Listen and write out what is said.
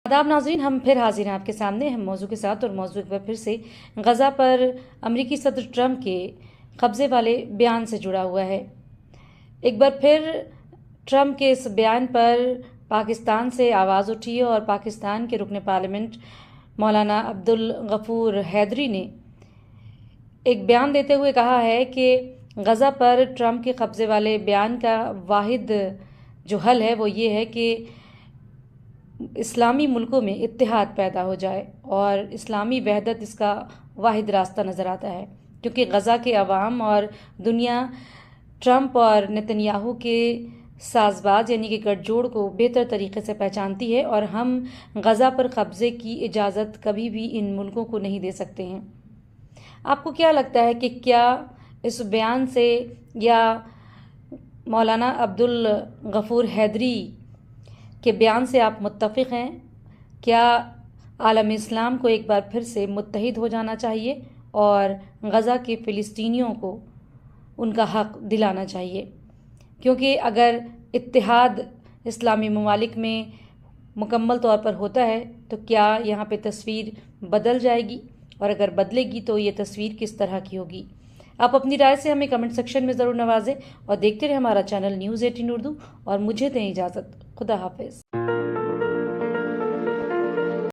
आदाब नाज़रीन, हम फिर हाजिर हैं आपके सामने हम मौजू के साथ। और मौजू एक बार फिर से गज़ा पर अमरीकी सदर ट्रंप के कब्ज़े वाले बयान से जुड़ा हुआ है। एक बार फिर ट्रंप के इस बयान पर पाकिस्तान से आवाज़ उठी है और पाकिस्तान के रुकन पार्लियामेंट मौलाना अब्दुल गफूर हैदरी ने एक बयान देते हुए कहा है कि गज़ा पर ट्रंप के कब्ज़े वाले बयान का वाहिद जो हल है वो ये है कि इस्लामी मुल्कों में इत्तेहाद पैदा हो जाए, और इस्लामी वहदत इसका वाहिद रास्ता नज़र आता है, क्योंकि गज़ा के अवाम और दुनिया ट्रंप और नेतन्याहू के साजबाज यानी कि गठजोड़ को बेहतर तरीके से पहचानती है, और हम गज़ा पर कब्ज़े की इजाज़त कभी भी इन मुल्कों को नहीं दे सकते हैं। आपको क्या लगता है कि क्या इस बयान से या मौलाना अब्दुल गफूर हैदरी के बयान से आप मुत्तफ़िक़ हैं? क्या आलम इस्लाम को एक बार फिर से मुत्तहिद हो जाना चाहिए और गज़ा के फ़िलिस्तीनियों को उनका हक़ दिलाना चाहिए? क्योंकि अगर इत्तेहाद इस्लामी ममालिक में मुकम्मल तौर पर होता है तो क्या यहाँ पे तस्वीर बदल जाएगी, और अगर बदलेगी तो ये तस्वीर किस तरह की होगी? आप अपनी राय से हमें कमेंट सेक्शन में ज़रूर नवाजें और देखते रहे हमारा चैनल न्यूज़ 18 उर्दू। और मुझे दें इजाज़त। खुदा हाफिज़।